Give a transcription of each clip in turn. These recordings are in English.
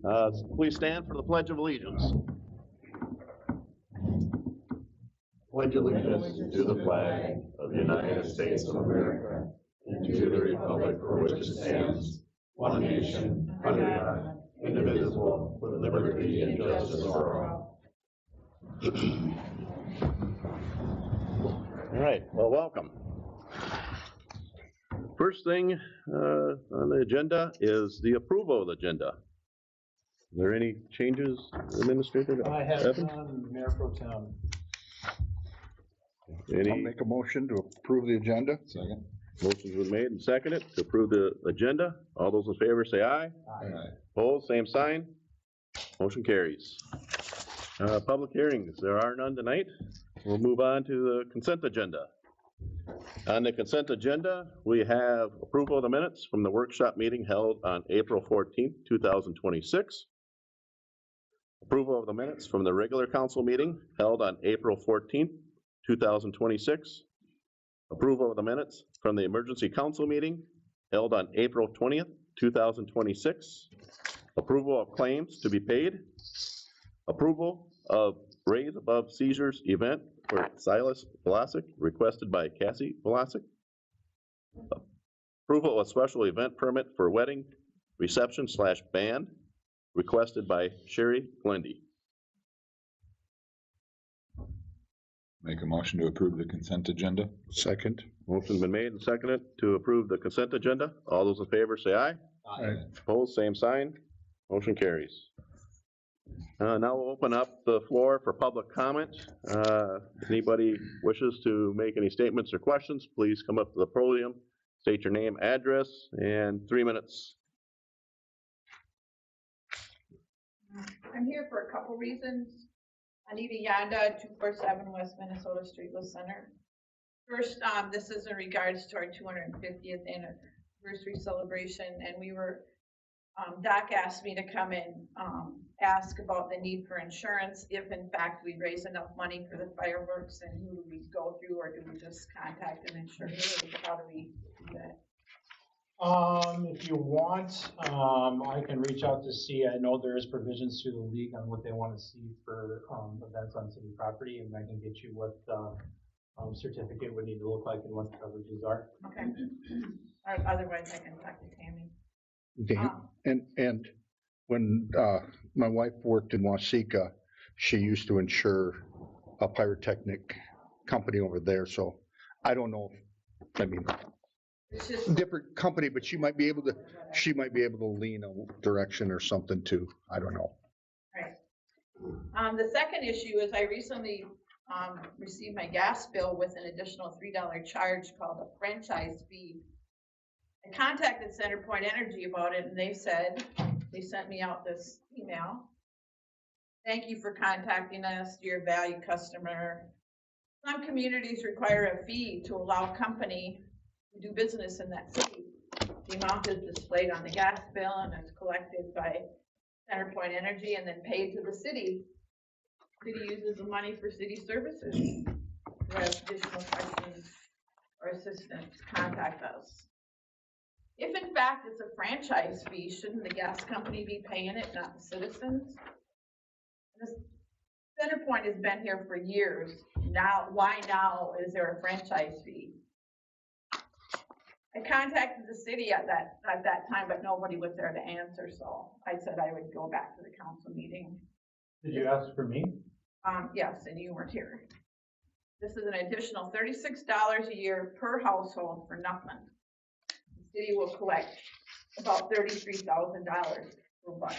Please stand for the Pledge of Allegiance. Pledge allegiance to the flag of the United States of America and to the republic for which it stands, one nation, under God, indivisible, with liberty and justice for all. All right, well, welcome. First thing on the agenda is the approval of the agenda. Are there any changes, Administrator? I have none, Mayor Pro Tem. I'll make a motion to approve the agenda. Second. Motion's been made and seconded to approve the agenda. All those in favor say aye. Aye. Opposed, same sign. Motion carries. Public hearings, there are none tonight. We'll move on to the consent agenda. On the consent agenda, we have approval of the minutes from the workshop meeting held on April 14th, 2026. Approval of the minutes from the regular council meeting held on April 14th, 2026. Approval of the minutes from the emergency council meeting held on April 20th, 2026. Approval of claims to be paid. Approval of Raise Above Seizures event for Silas Velasic, requested by Cassie Velasic. Approval of special event permit for wedding reception / band, requested by Sherry Glendy. Make a motion to approve the consent agenda. Second. Motion's been made and seconded to approve the consent agenda. All those in favor say aye. Aye. Opposed, same sign. Motion carries. Now we'll open up the floor for public comment. If anybody wishes to make any statements or questions, please come up to the podium, state your name, address, and 3 minutes. I'm here for a couple reasons. Anita Yanda, 247 West Minnesota Street, Center. First, this is in regards to our 250th anniversary celebration, and we were, Doc asked me to come and ask about the need for insurance, if in fact we raise enough money for the fireworks, and who do we go through, or do we just contact an insurer, or how do we do that? If you want, I can reach out to see. I know there is provisions through the league on what they want to see for events on city property, and I can get you what certificate would need to look like and what the coverages are. Okay. Otherwise, I can talk to Tammy. And when my wife worked in Waseca, she used to insure a pyrotechnic company over there. So I don't know. I mean, It's just different company, but she might be able to lean a direction or something too. I don't know. right. The second issue is I recently received my gas bill with an additional $3 charge called a franchise fee. I contacted CenterPoint Energy about it, and they said, they sent me out this email. Thank you for contacting us, you're a valued customer. Some communities require a fee to allow a company to do business in that city. The amount is displayed on the gas bill and it's collected by CenterPoint Energy and then paid to the city. City uses the money for city services. If you have additional questions or assistance, contact us. If in fact it's a franchise fee, shouldn't the gas company be paying it, not the citizens? This CenterPoint has been here for years. Now, why now is there a franchise fee? I contacted the city at that time, but nobody was there to answer, so I said I would go back to the council meeting. Did you ask for me? Yes, and you weren't here. This is an additional $36 a year per household for nothing. The city will collect about $33,000 per buck.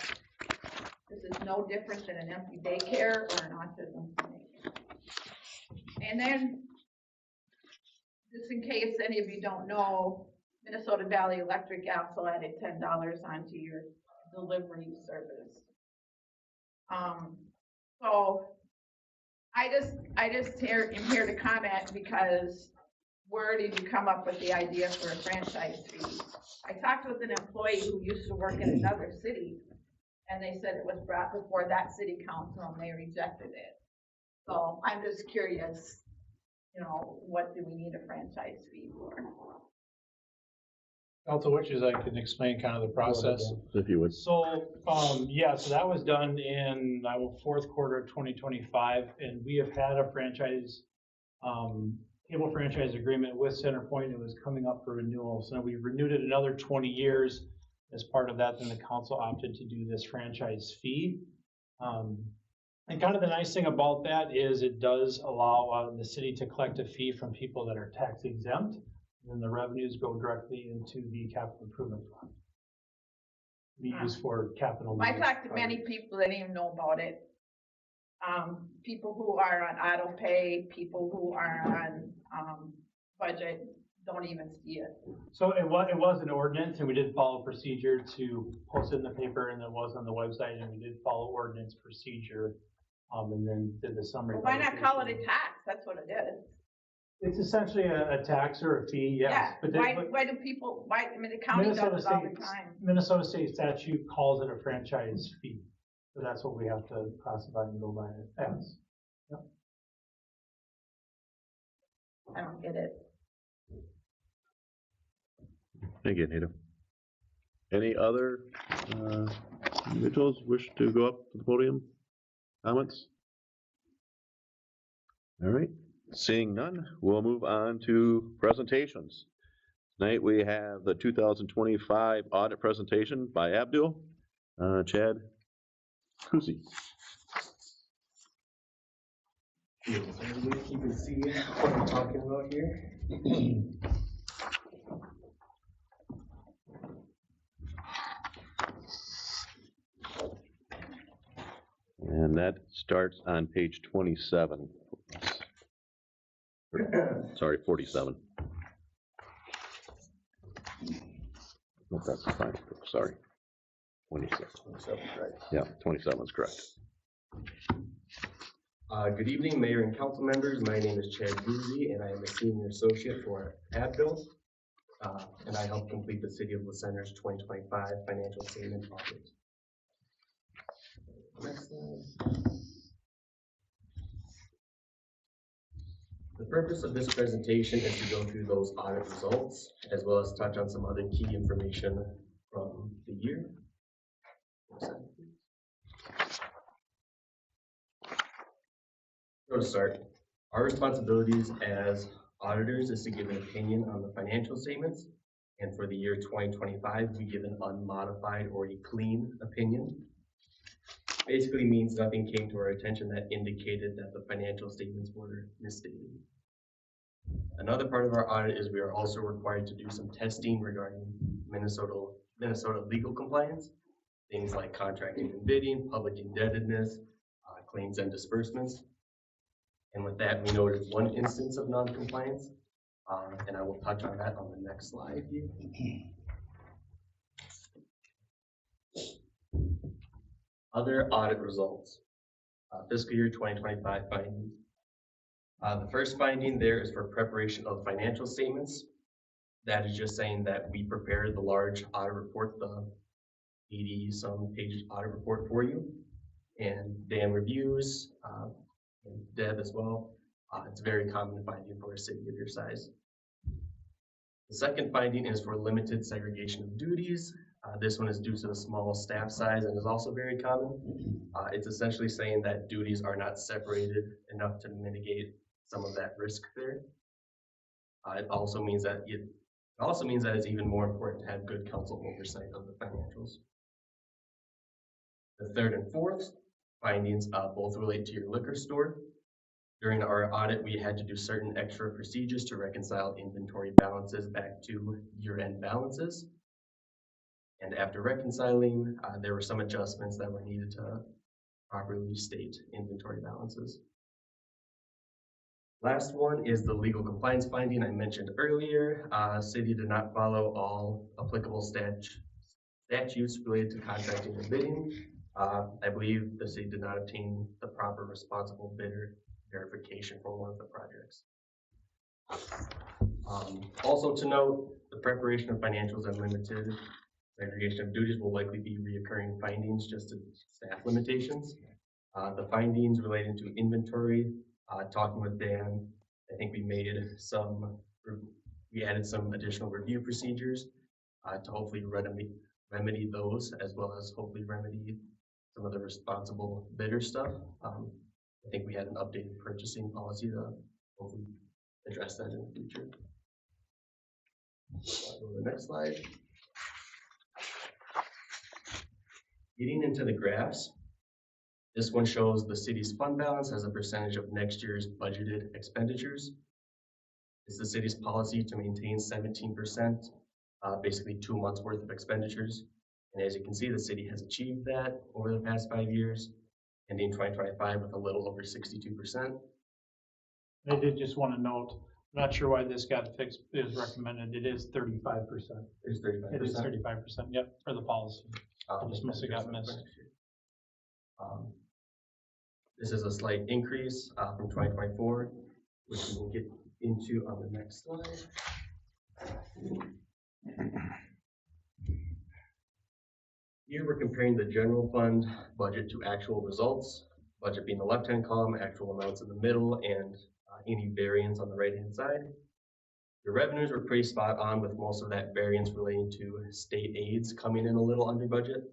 This is no different than an empty daycare or an autism clinic. And then, just in case any of you don't know, Minnesota Valley Electric also added $10 onto your delivery service. So I just am here to comment because where did you come up with the idea for a franchise fee? I talked with an employee who used to work in another city, and they said it was brought before that city council and they rejected it. So I'm just curious, you know, what do we need a franchise fee for? Council wishes I can explain kind of the process. If you would. So, yeah, so that was done in, fourth quarter of 2025, and we have had a franchise, cable franchise agreement with CenterPoint. It was coming up for renewal, so we renewed it another 20 years. As part of that, then the council opted to do this franchise fee. And kind of the nice thing about that is it does allow the city to collect a fee from people that are tax exempt, and the revenues go directly into the capital improvement fund. Be used for capital. I talked to many people that didn't even know about it. People who are on auto pay, people who are on budget, don't even see it. So it was an ordinance, and we did follow procedure to post it in the paper, and it was on the website, and we did follow ordinance procedure, and then did the summary. Well, why not call it a tax? That's what it is. It's essentially a tax or a fee, yes. Yeah, But why do people, I mean, the county does it all the time. Minnesota state statute calls it a franchise fee, so that's what we have to classify and go by it as. Yep. I don't get it. Thank you, Anita. Any other individuals wish to go up to the podium? Comments? All right, seeing none, we'll move on to presentations. Tonight we have the 2025 audit presentation by Abdul, Chad Kusi. You can see what I'm talking about here. And that starts on page 27. Sorry, 47. No, that's fine, sorry. 26. Yeah, 27 is correct. Good evening, Mayor and council members. My name is Chad Guzzi, and I am a senior associate for Abdul. And I help complete the City of LeCenter's 2025 financial statement audit. Next slide. The purpose of this presentation is to go through those audit results, as well as touch on some other key information from the year. So to start, our responsibilities as auditors is to give an opinion on the financial statements. And for the year 2025, we give an unmodified or a clean opinion. Basically means nothing came to our attention that indicated that the financial statements were misstated. Another part of our audit is we are also required to do some testing regarding Minnesota legal compliance, things like contracting and bidding, public indebtedness, claims and disbursements. And with that, we noted one instance of non-compliance, and I will touch on that on the next slide here. Other audit results, fiscal year 2025 findings. The first finding there is for preparation of financial statements. That is just saying that we prepared the large audit report, the 80-some page audit report for you. And Dan reviews, and Deb as well. It's very common finding for a city of your size. The second finding is for limited segregation of duties. This one is due to the small staff size and is also very common. It's essentially saying that duties are not separated enough to mitigate some of that risk there. It also means that it's even more important to have good council oversight of the financials. The third and fourth findings both relate to your liquor store. During our audit, we had to do certain extra procedures to reconcile inventory balances back to year-end balances. And after reconciling, there were some adjustments that were needed to properly state inventory balances. Last one is the legal compliance finding I mentioned earlier. City did not follow all applicable statutes related to contracting and bidding. I believe the city did not obtain the proper responsible bidder verification for one of the projects. Also to note, the preparation of financials and limited segregation of duties will likely be reoccurring findings just to staff limitations. The findings relating to inventory, talking with Dan, I think we added some additional review procedures. to hopefully remedy those, as well as hopefully remedy some of the responsible bidder stuff. I think we had an updated purchasing policy to hopefully address that in the future. Go to the next slide. Getting into the graphs, this one shows the city's fund balance as a percentage of next year's budgeted expenditures. It's the city's policy to maintain 17%, basically 2 months worth of expenditures. And as you can see, the city has achieved that over the past 5 years, ending 2025 with a little over 62%. I did just want to note, I'm not sure why this got fixed, it was recommended, it is 35%. There's 35%. It is 35%, yep, for the policy. This must have got missed. This is a slight increase from 2024, which we will get into on the next slide. Here we're comparing the general fund budget to actual results, budget being the left-hand column, actual amounts in the middle, and any variance on the right-hand side. The revenues were pretty spot on, with most of that variance relating to state aids coming in a little under budget.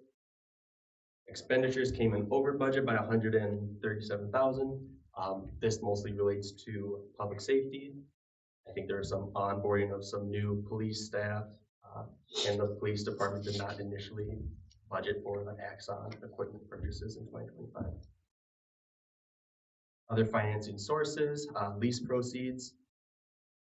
Expenditures came in over budget by $137,000. This mostly relates to public safety. I think there was some onboarding of some new police staff, and the police department did not initially budget for the Axon equipment purchases in 2025. Other financing sources, lease proceeds.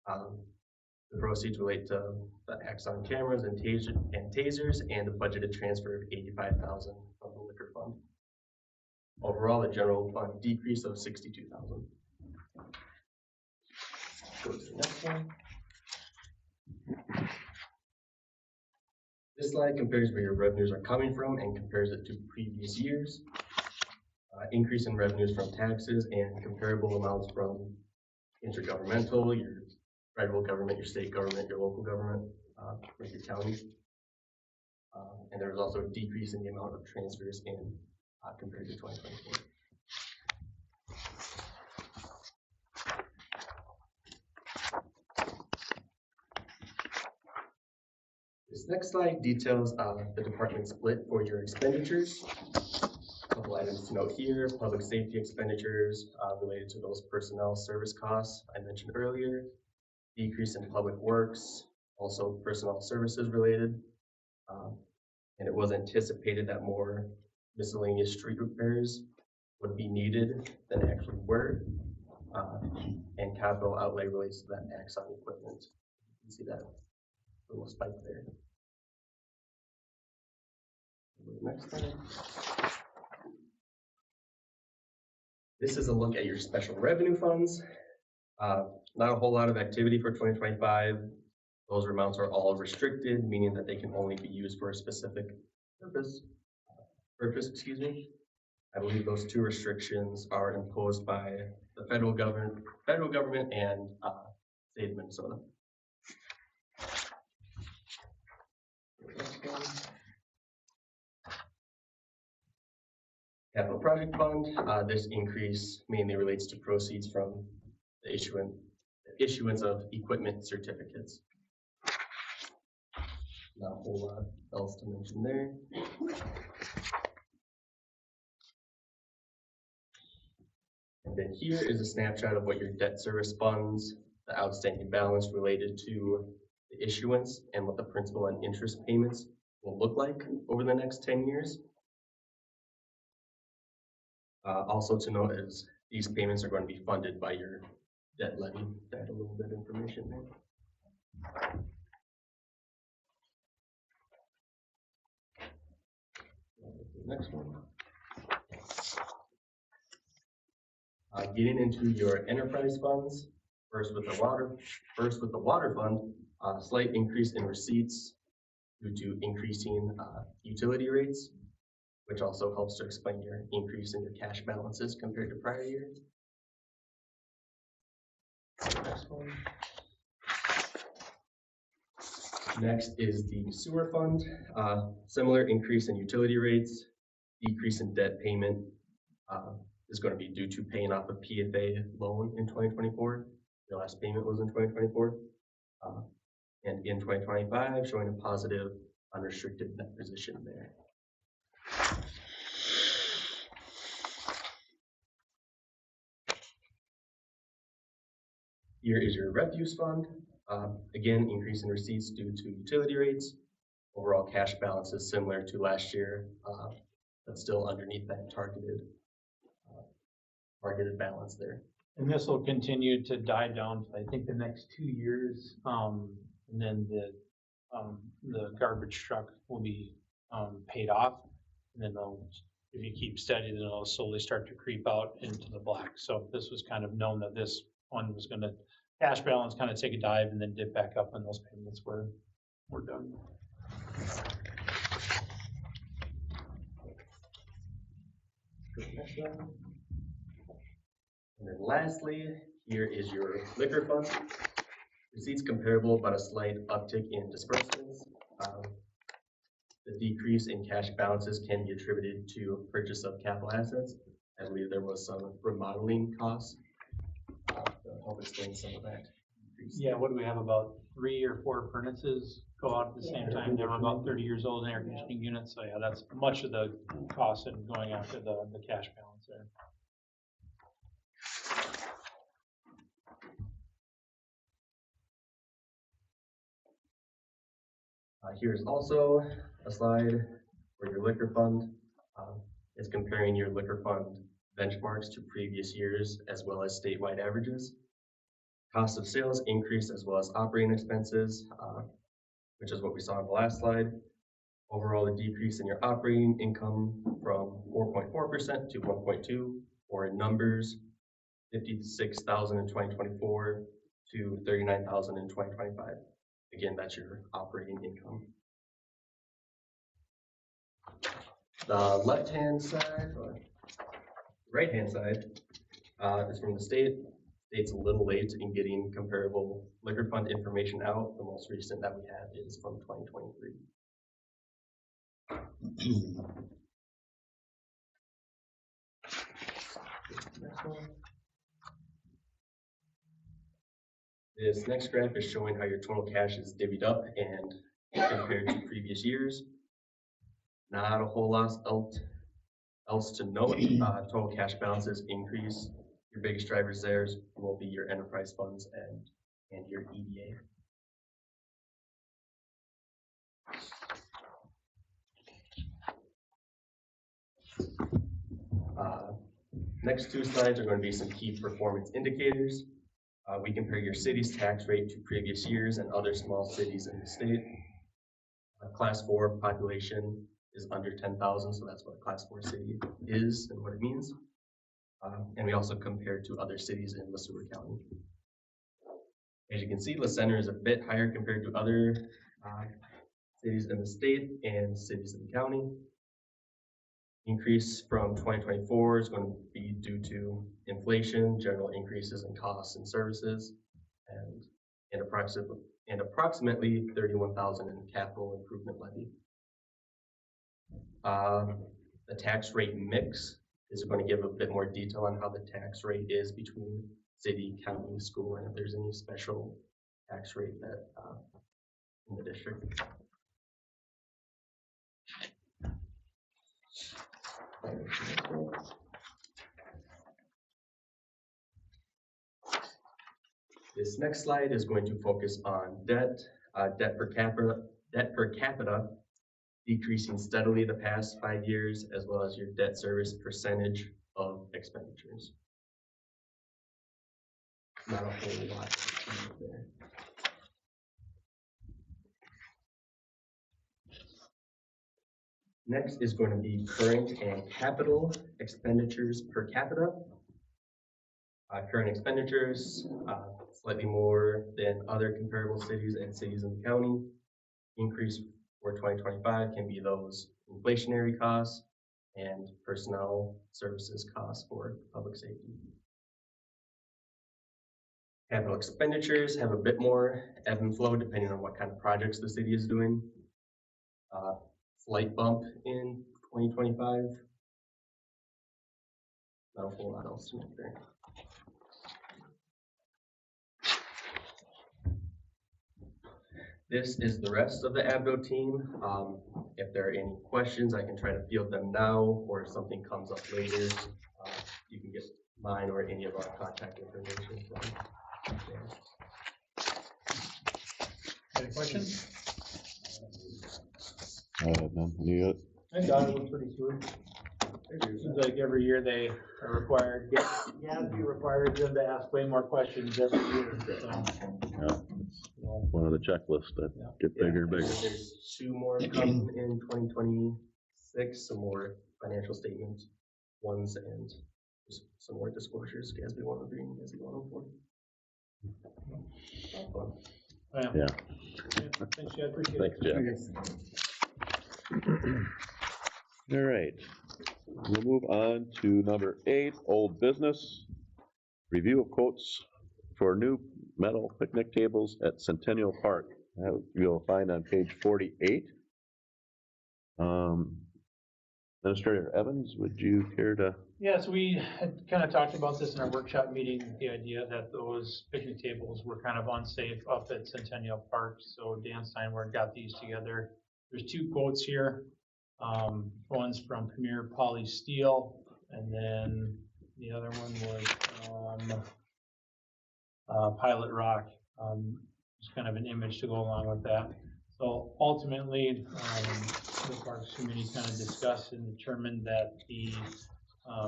The proceeds relate to the Axon cameras and tasers, and a budgeted transfer of $85,000 from the liquor fund. Overall, the general fund decrease of $62,000. Go to the next one. This slide compares where your revenues are coming from and compares it to previous years. Increase in revenues from taxes and comparable amounts from intergovernmental, your federal government, your state government, your local government, like your county. And there was also a decrease in the amount of transfers in compared to 2024. This next slide details the department split for your expenditures. A couple items to note here: public safety expenditures related to those personnel service costs I mentioned earlier. Decrease in public works, also personnel services related. And it was anticipated that more miscellaneous street repairs would be needed than actually were. And capital outlay relates to that Axon equipment. You can see that little spike there. Next slide. This is a look at your special revenue funds. Not a whole lot of activity for 2025. Those amounts are all restricted, meaning that they can only be used for a specific purpose, excuse me. I believe those two restrictions are imposed by the federal government and state of Minnesota. Capital Project Fund, this increase mainly relates to proceeds from the issuance of equipment certificates. Not a whole lot else to mention there. And then here is a snapshot of what your debt service funds, the outstanding balance related to the issuance, and what the principal and interest payments will look like over the next 10 years. Also to note is these payments are going to be funded by your debt levy. Add a little bit of information there. Next one. Getting into your enterprise funds, first with the water fund, slight increase in receipts due to increasing utility rates, which also helps to explain your increase in your cash balances compared to prior years. Next one. Next is the sewer fund. Similar increase in utility rates, decrease in debt payment is going to be due to paying off a PFA loan in 2024. The last payment was in 2024. And in 2025, showing a positive unrestricted net position there. Here is your refuse fund. Again, increase in receipts due to utility rates. Overall cash balance is similar to last year, but still underneath that targeted balance there. And this will continue to die down for, I think, the next 2 years. And then the garbage truck will be paid off. And then if you keep steady, then it'll slowly start to creep out into the black. So this was kind of known that this one was gonna, cash balance kind of take a dive and then dip back up when those payments were done. And then lastly, here is your liquor fund. Receipts comparable, but a slight uptick in disbursements. The decrease in cash balances can be attributed to purchase of capital assets. I believe there was some remodeling costs. I'll explain some of that. Yeah, what do we have, about 3 or 4 furnaces go out at the same time? They were about 30 years old in air conditioning units, so yeah, that's much of the cost in going after the cash balance there. Here's also a slide for your liquor fund. It's comparing your liquor fund benchmarks to previous years as well as statewide averages. Cost of sales increased as well as operating expenses, which is what we saw in the last slide. Overall, a decrease in your operating income from 4.4% to 1.2%, or in numbers, 56,000 in 2024 to 39,000 in 2025. Again, that's your operating income. The left-hand side, or right-hand side, is from the state. State's a little late in getting comparable liquor fund information out. The most recent that we have is from 2023. This next graph is showing how your total cash is divvied up and compared to previous years. Not a whole lot else to note. Total cash balances increase. Your biggest drivers there will be your enterprise funds and your EDA. Next 2 slides are going to be some key performance indicators. We compare your city's tax rate to previous years and other small cities in the state. Class 4 population is under 10,000, so that's what a Class 4 city is and what it means. And we also compare to other cities in LeSueur County. As you can see, La Center is a bit higher compared to other cities in the state and cities in the county. Increase from 2024 is going to be due to inflation, general increases in costs and services, and approximately 31,000 in capital improvement levy. The tax rate mix is going to give a bit more detail on how the tax rate is between city, county, school, and if there's any special tax rate that in the district. This next slide is going to focus on debt. Debt per capita decreasing steadily the past 5 years, as well as your debt service percentage of expenditures. Not a whole lot there. Next is going to be current and capital expenditures per capita. Current expenditures, slightly more than other comparable cities and cities in the county. Increase for 2025 can be those inflationary costs and personnel services costs for public safety. Capital expenditures have a bit more ebb and flow depending on what kind of projects the city is doing. Slight bump in 2025. Not a whole lot else to note there. This is the rest of the Abdo team. If there are any questions, I can try to field them now, or if something comes up later, you can get mine or any of our contact information from Dan. Any questions? None. You got- I thought it was pretty smooth. Seems like every year they are required, Gatsby requires them to ask way more questions every year, so. Yeah, it's one of the checklists that Yeah. get bigger and bigger. There's 2 more coming in 2026, some more financial statement ones and just some more disclosures, Gatsby 103 and Gatsby 104. Oh, Yeah. Thanks, Chad, appreciate it. Thanks, Jeff. All right, we'll move on to number 8, old business. Review of quotes for new metal picnic tables at Centennial Park. That you'll find on page 48. Administrator Evans, would you care to? Yes, we had kind of talked about this in our workshop meeting, the idea that those picnic tables were kind of unsafe up at Centennial Park. So Dan Steinberg got these together. There's 2 quotes here. One's from Premier Poly Steel, and then the other one was from Pilot Rock. Just kind of an image to go along with that. So ultimately, the Parks Committee kind of discussed and determined that the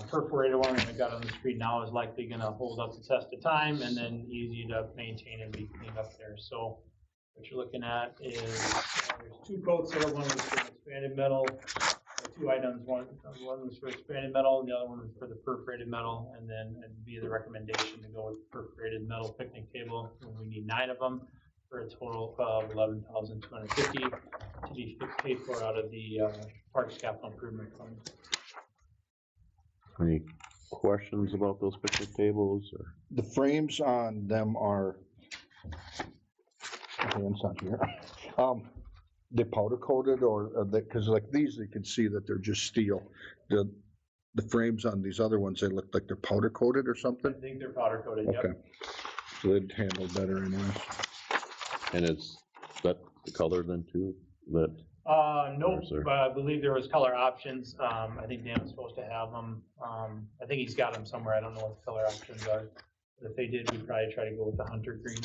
perforated one that I got on the screen now is likely gonna hold up the test of time and then easy to maintain and be cleaned up there. So what you're looking at is, there's 2 quotes there. One was for expanded metal, 2 items. One was for expanded metal, and the other one was for the perforated metal. And then it'd be the recommendation to go with the perforated metal picnic table. And we need 9 of them for a total of $11,250 to be paid for out of the Parks Capital Improvement Fund. Any questions about those picnic tables or? The frames on them are, okay, it's not here. They powder coated or are they, cause like these, you can see that they're just steel. The frames on these other ones, they look like they're powder coated or I something? think they're powder coated, yep. Okay. So they'd handle better anyways. And is that the color then too? That, Nope, Yes, sir. but I believe there was color options. I think Dan was supposed to have them. I think he's got them somewhere. I don't know what the color options are. But if they did, we'd probably try to go with the hunter green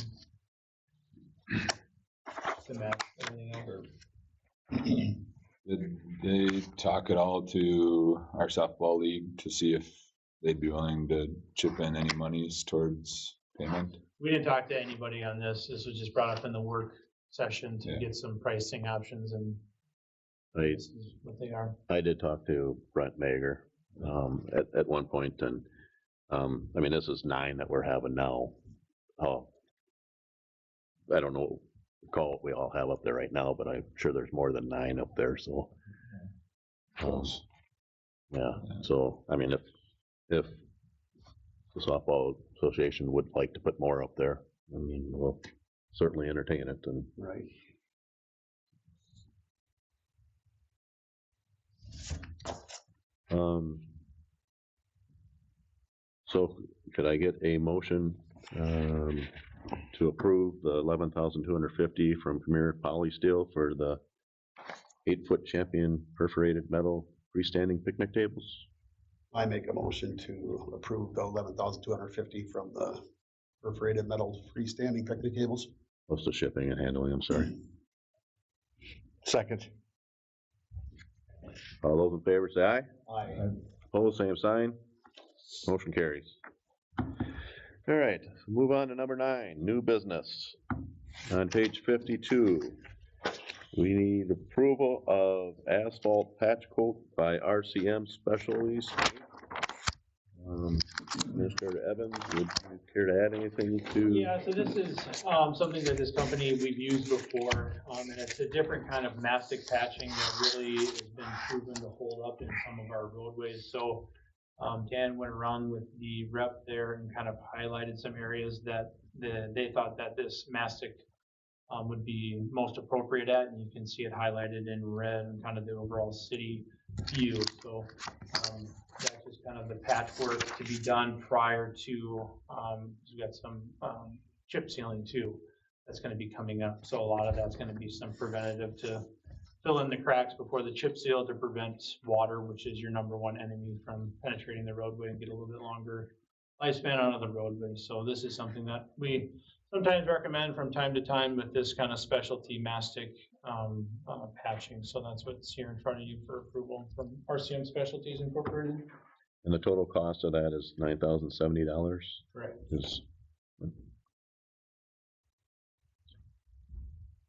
to match everything else. Did they talk at all to our softball league to see if they'd be willing to chip in any monies towards payment? We didn't talk to anybody on this. This was just brought up in the work session to Yeah. get some pricing options, and this is what they are. I did talk to Brent Mager at one point, and I mean, this is 9 that we're having now. I don't know, call what we all have up there right now, but I'm sure there's more than 9 up there, so. Close. Yeah, so, I mean, if the softball association would like to put more up there, I mean, we'll certainly entertain it and. Right. So could I get a motion to approve the $11,250 from Premier Polysteel for the 8-foot champion perforated metal freestanding picnic tables? I make a motion to approve the $11,250 from the perforated metal freestanding picnic tables. Plus the shipping and handling, I'm sorry. Second. All those in favor say aye. Aye. Opposed, same sign. Motion carries. All right, move on to number 9, new business. On page 52, we need approval of asphalt patch coat by RCM Specialties. Administrator Evans, would you care to add anything to? Yeah, so this is something that this company we've used before, and it's a different kind of mastic patching that really has been proven to hold up in some of our roadways. So Dan went around with the rep there and kind of highlighted some areas that they thought that this mastic would be most appropriate at, and you can see it highlighted in red and kind of the overall city view. So that's just kind of the patchwork to be done prior to, we got some chip sealing too that's gonna be coming up. So a lot of that's gonna be some preventative to fill in the cracks before the chip seal to prevent water, which is your number one enemy, from penetrating the roadway and get a little bit longer lifespan out of the roadway. So this is something that we sometimes recommend from time to time with this kind of specialty mastic patching. So that's what's here in front of you for approval from RCM Specialties Incorporated. And the total cost of that is $9,070. Right. Is,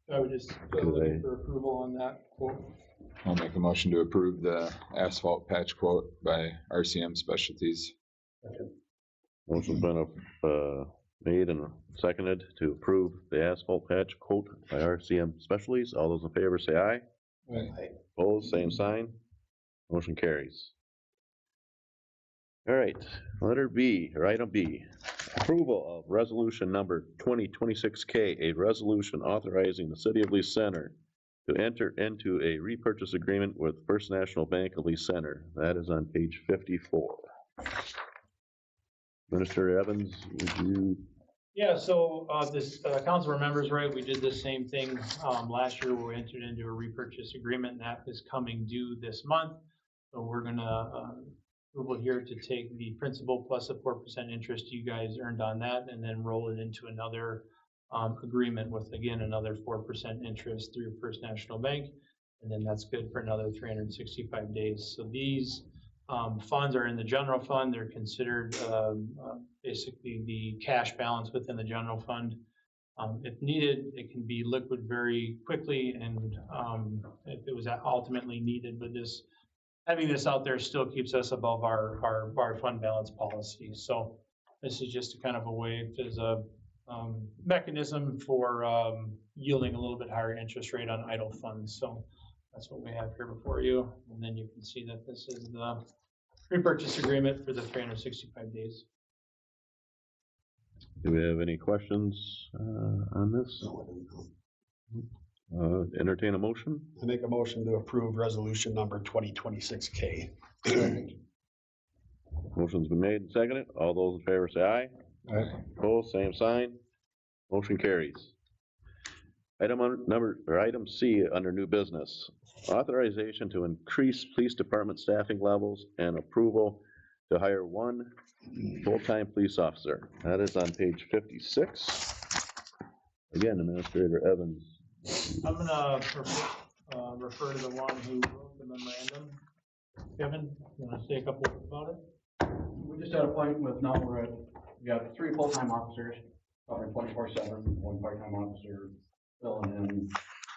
So I would just go looking for approval on that quote. I'll make a motion to approve the asphalt patch quote by RCM Specialties. motion's been made and seconded to approve the asphalt patch quote by RCM Specialties. All those in favor say aye. Aye. Opposed, same sign. Motion carries. All right, letter B, or item B, approval of resolution number 2026K, a resolution authorizing the city of Lee Center to enter into a repurchase agreement with First National Bank of Lee Center. That is on page 54. Minister Evans, would you? Yeah, so this council remembers, right, we did the same thing last year where we entered into a repurchase agreement, and that is coming due this month. So we're gonna approval here to take the principal plus a 4% interest you guys earned on that, and then roll it into another agreement with, again, another 4% interest through First National Bank. And then that's good for another 365 days. So these funds are in the general fund. They're considered basically the cash balance within the general fund. If needed, it can be liquid very quickly, and if it was ultimately needed, but having this out there still keeps us above our fund balance policy. So this is just a kind of a way, as a mechanism for yielding a little bit higher interest rate on idle funds. So that's what we have here before you. And then you can see that this is the repurchase agreement for the 365 days. Do we have any questions on this? Entertain a motion? I make a motion to approve resolution number 2026K. Motion's been made and seconded. All those in favor say aye. Aye. Opposed, same sign. Motion carries. Item C under new business, authorization to increase police department staffing levels and approval to hire one full-time police officer. That is on page 56. Again, Administrator Evans. I'm gonna refer to the one who wrote the memorandum. Kevin, you wanna say a couple about it? We just had a point with now we got 3 full-time officers, covering 24/7, 1 part-time officer filling in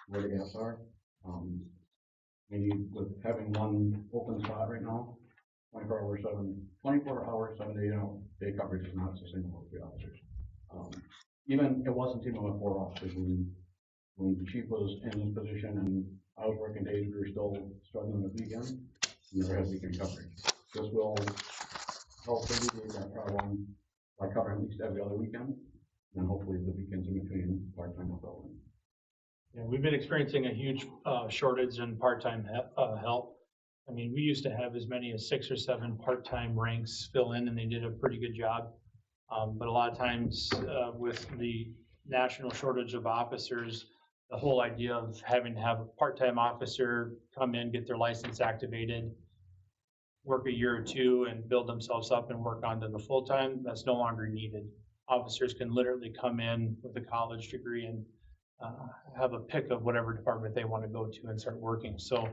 where the gaps are. We, with having 1 open spot right now, 24 hours, 7-day coverage is not sustainable with 3 officers. Even, it wasn't even with 4 officers. When the chief was in his position and I was working days, we were still struggling with weekends. We never had weekend coverage. This will help alleviate that problem by covering at least every other weekend, and hopefully the weekends in between part-time and full-time. Yeah, we've been experiencing a huge shortage in part-time help. I mean, we used to have as many as 6 or 7 part-time ranks fill in, and they did a pretty good job. But a lot of times with the national shortage of officers, the whole idea of having to have a part-time officer come in, get their license activated, work a year or 2 and build themselves up and work onto the full-time, that's no longer needed. Officers can literally come in with a college degree and have a pick of whatever department they want to go to and start working. So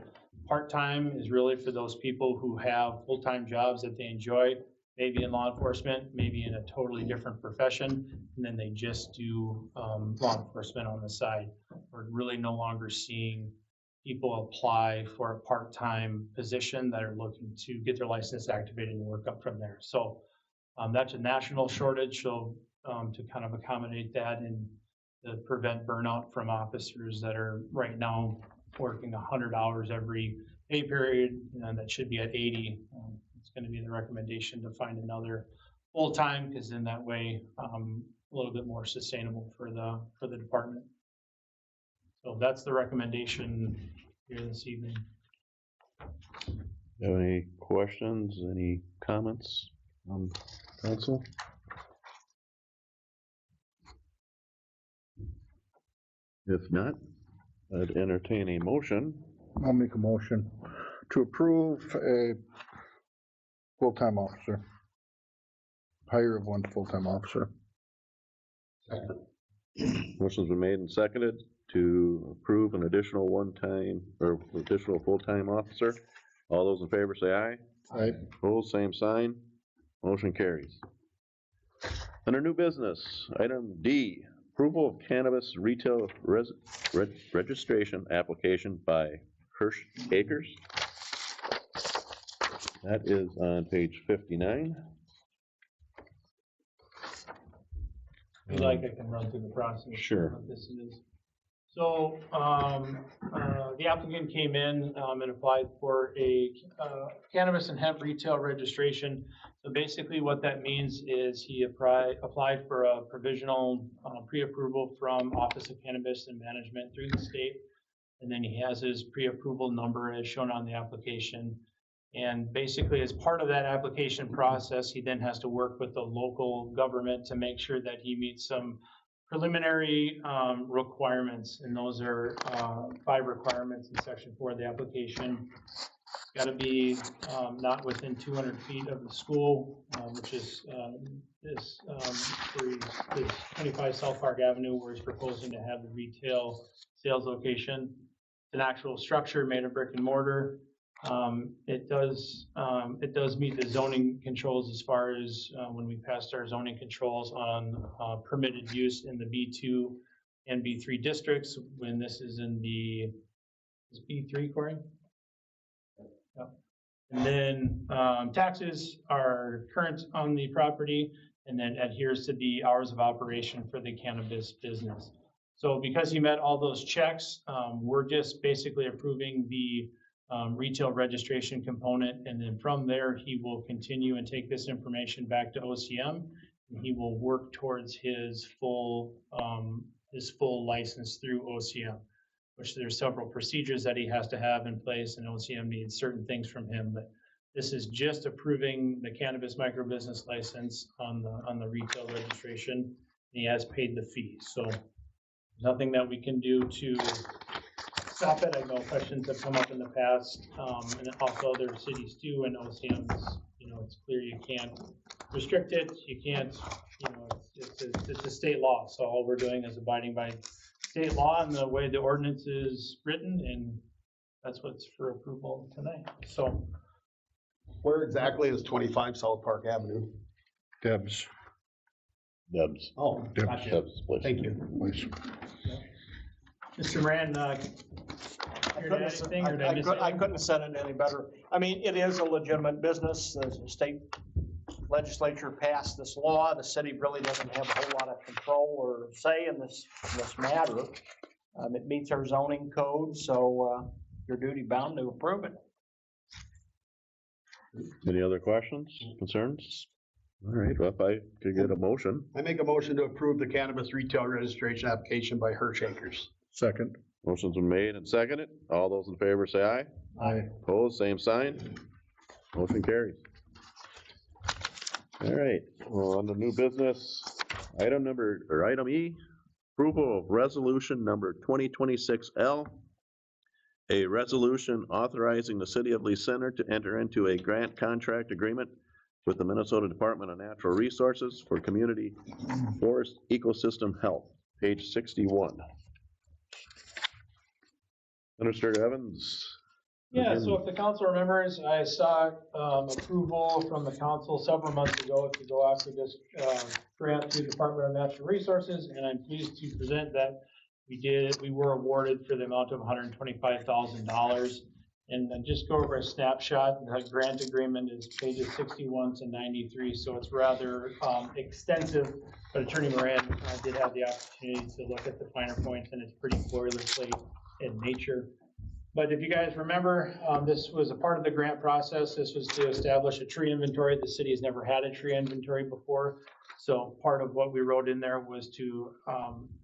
part-time is really for those people who have full-time jobs that they enjoy, maybe in law enforcement, maybe in a totally different profession, and then they just do law enforcement on the side. We're really no longer seeing people apply for a part-time position that are looking to get their license activated and work up from there. So that's a national shortage. So to kind of accommodate that and to prevent burnout from officers that are right now working 100 hours every pay period, and that should be at 80. It's going to be the recommendation to find another full-time, because in that way a little bit more sustainable for the department. So that's the recommendation here this evening. Have any questions, any comments on council? If not, I'd entertain a motion. I'll make a motion to approve a full-time officer. Hire of one full-time officer. Motion's been made and seconded to approve an additional one-time or additional full-time officer. All those in favor say aye. Aye. Opposed, same sign. Motion carries. Under new business, item D, approval of cannabis retail registration application by Hirsch Acres. That is on page 59. If you like, I can run through the process. Sure. What this is. So, the applicant came in, and applied for a, cannabis and hemp retail registration. So basically what that means is he applied for a provisional, pre-approval from Office of Cannabis and Management through the state. And then he has his pre-approval number as shown on the application. And basically, as part of that application process, he then has to work with the local government to make sure that he meets some preliminary requirements. And those are 5 requirements in section 4 of the application. Got to be not within 200 feet of the school, which is this 25 South Park Avenue, where he's proposing to have the retail sales location. It's an actual structure made of brick and mortar. It does meet the zoning controls as far as when we passed our zoning controls on permitted use in the B2 and B3 districts, when this is in the, is B3, Corey? Yep. And then taxes are current on the property and then adheres to the hours of operation for the cannabis business. So because he met all those checks, we're just basically approving the retail registration component, and then from there he will continue and take this information back to OCM, and he will work towards his full license through OCM, which there's several procedures that he has to have in place, and OCM needs certain things from him. But this is just approving the cannabis microbusiness license on the retail registration, and he has paid the fee. So nothing that we can do to stop it. I know questions have come up in the past, and also other cities too, and OCM's, it's clear you can't restrict it, you can't, it's a state law, so all we're doing is abiding by state law and the way the ordinance is written, and that's what's for approval tonight, so. Where exactly is 25 South Park Avenue? Deb's. Oh, Deb's. gotcha. Deb's place. Thank you. Place. Mr. Moran, here to add anything, or did I miss I anything? couldn't have said it any better. I mean, it is a legitimate business. The state legislature passed this law. The city really doesn't have a whole lot of control or say in this matter. It meets our zoning code, so you're duty bound to approve it. Any other questions, concerns? All right, well, if I could get a motion. I make a motion to approve the cannabis retail registration application by Hirsch Acres. Second. Motion's been made and seconded. All those in favor say aye. Aye. Opposed, same sign. Motion carries. All right, well, on the new business, item E, approval of resolution number 2026L. A resolution authorizing the city of Lee Center to enter into a grant contract agreement with the Minnesota Department of Natural Resources for community forest ecosystem health, page 61. Minister Evans. Yeah, so if the council remembers, I saw approval from the council several months ago to go after this grant to the Department of Natural Resources, and I'm pleased to present that we were awarded for the amount of $125,000. And then just go over a snapshot. The grant agreement is pages 61 to 93, so it's rather extensive. But Attorney Moran did have the opportunity to look at the finer points, and it's pretty boilerplate in nature. But if you guys remember, this was a part of the grant process. This was to establish a tree inventory. The city has never had a tree inventory before. So part of what we wrote in there was to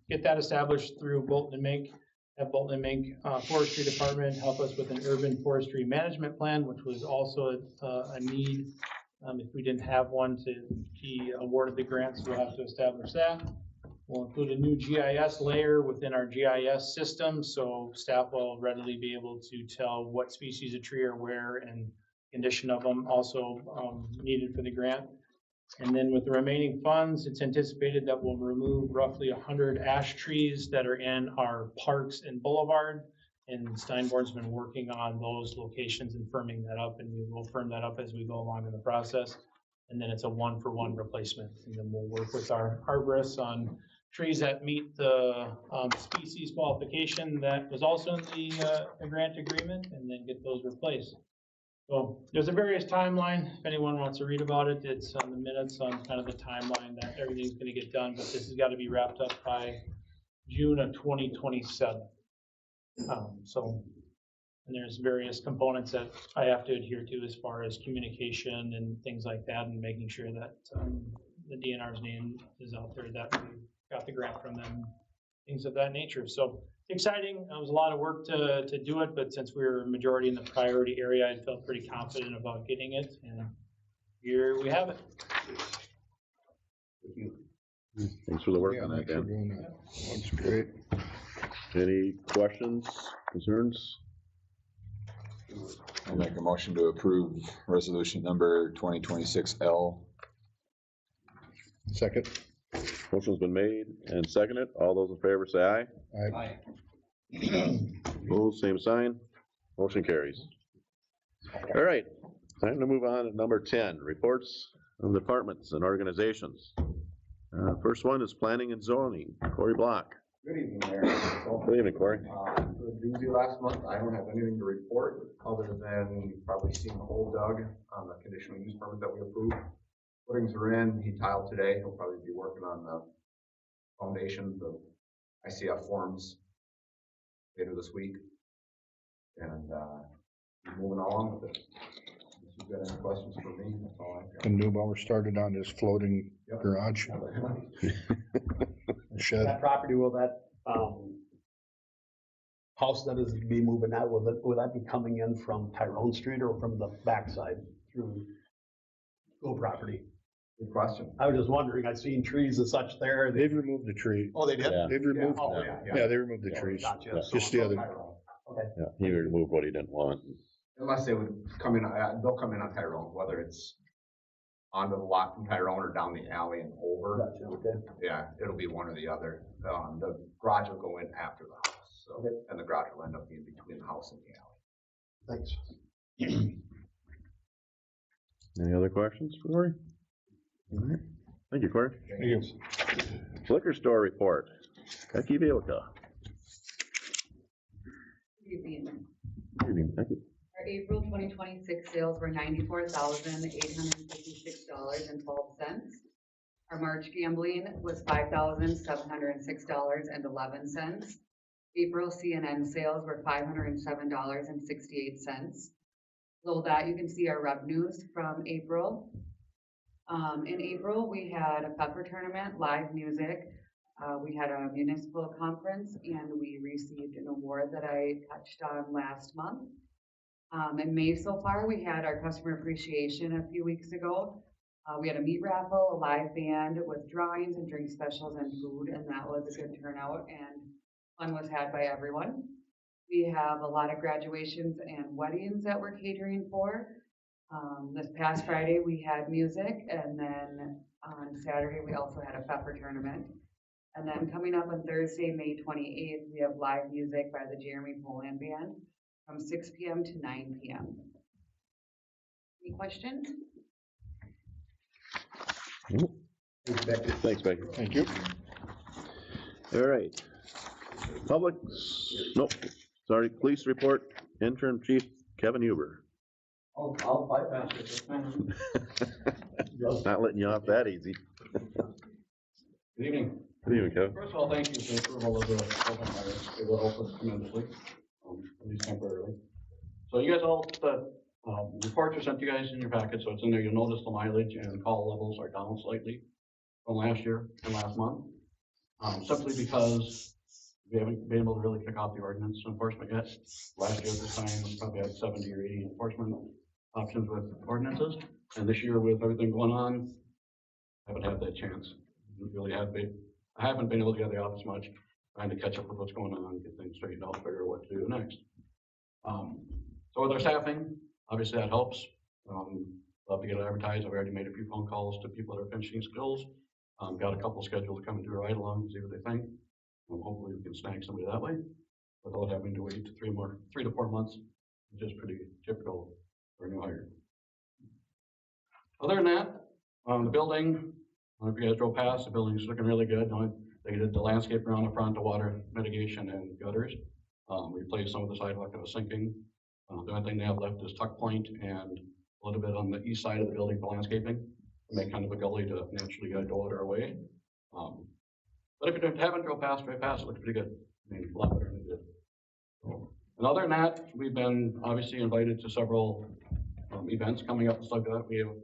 get that established through Bolton and Mink. Have Bolton and Mink Forestry Department help us with an urban forestry management plan, which was also a need. If we didn't have one, he awarded the grant, so we'll have to establish that. We'll include a new GIS layer within our GIS system, so staff will readily be able to tell what species of tree are where and condition of them, also needed for the grant. And then with the remaining funds, it's anticipated that we'll remove roughly 100 ash trees that are in our parks and boulevard. And Steinborn's been working on those locations and firming that up, and we will firm that up as we go along in the process. And then it's a 1-for-1 replacement. And then we'll work with our arborists on trees that meet the species qualification that was also in the grant agreement, and then get those replaced. So there's a various timeline. If anyone wants to read about it, it's on the minutes on kind of the timeline that everything's gonna get done, but this has got to be wrapped up by June of 2027. And there's various components that I have to adhere to as far as communication and things like that, and making sure that the DNR's name is out there, that we got the grant from them, things of that nature. So exciting. It was a lot of work to do it, but since we were a majority in the priority area, I felt pretty confident about getting it, and here we have it. Thank you. Thanks for the work Yeah, on that, thanks for Dan. doing that. That's great. Any questions, concerns? I'll make a motion to approve resolution number 2026L. Second. Motion's been made and seconded. All those in favor say aye. Aye. Opposed, same sign. Motion carries. All right, time to move on to number 10, reports of departments and organizations. First one is planning and zoning. Corey Block. Good evening, Mayor. Good evening, Corey. Busy last month. I don't have anything to report other than you've probably seen the whole Doug on the conditional use permit that we approved. Footings are in. He tiled today. He'll probably be working on the foundation, the ICF forms later this week. And moving along with it. If you've got any questions for me, that's all I've got. And Neubauer started on his floating Yep. garage shed. That property, will that, house that is to be moving out, will that be coming in from Tyrone Street or from the backside through school property? Good question. I was just wondering, I've seen trees and such there. They've removed the tree. Oh, they did? Yeah. They've removed, Oh, yeah, they removed the trees. Gotcha. Yeah. So Just the it's other- on Tyrone. Okay. Yeah, he removed what he didn't want. Unless they would come in, they'll come in on Tyrone, whether it's onto the lot from Tyrone or down the alley and over. Gotcha, okay. Yeah, it'll be one or the other. The garage will go in after the house, so, Okay. and the garage will end up being between the house and the alley. Thanks. Any other questions for Corey? All right. Thank you, Corey. Thank you. Liquor store report. Becky Bielka. Good evening. Good evening, thank you. Our April 2026 sales were $94,856.12. Our March gambling was $5,706.11. April CNN sales were $507.68. Below that, you can see our revenues from April. In April, we had a pepper tournament, live music. We had a municipal conference, and we received an award that I touched on last month. In May so far, we had our customer appreciation a few weeks ago. We had a meat raffle, a live band with drawings and drink specials and food, and that was a good turnout, and fun was had by everyone. We have a lot of graduations and weddings that we're catering for. This past Friday, we had music, and then on Saturday, we also had a pepper tournament. And then coming up on Thursday, May 28th, we have live music by the Jeremy Poland Band from 6 p.m. to 9 p.m. Any questions? Thanks, Becky. Thank you. All right. Public, nope, sorry, police report, interim chief Kevin Huber. I'll bypass it. Not letting you off that easy. Good evening. Good evening, Kevin. First of all, thank you for the approval of the open hire. It will help us tremendously, at least temporarily. So you guys all, the reports are sent to you guys in your packet, so it's in there. You'll notice the mileage and call levels are down slightly from last year and last month. Simply because we haven't been able to really kick off the ordinance enforcement yet. Last year at this time, we probably had 70 or 80 enforcement options with ordinances. And this year with everything going on, haven't had that chance. We really have been. I haven't been able to get out of the office much, trying to catch up with what's going on, get things straightened out, figure out what to do next. So with our staffing, obviously that helps. Love to get it advertised. I've already made a few phone calls to people that are finishing skills. Got a couple scheduled to come and do a ride along, see what they think. Hopefully we can snag somebody that way without having to wait 3 to 4 months, which is pretty typical for a new hire. Other than that, the building, I don't know if you guys drove past, the building's looking really good. They did the landscape around the front, the water mitigation and gutters. Replaced some of the sidewalk that was sinking. The only thing they have left is tuck point and a little bit on the east side of the building for landscaping, to make kind of a gully to naturally guide the water away. But if you haven't drove past, drive past, it looks pretty good. I mean, a lot better than it did. So, and other than that, we've been obviously invited to several events coming up and stuff like that. We have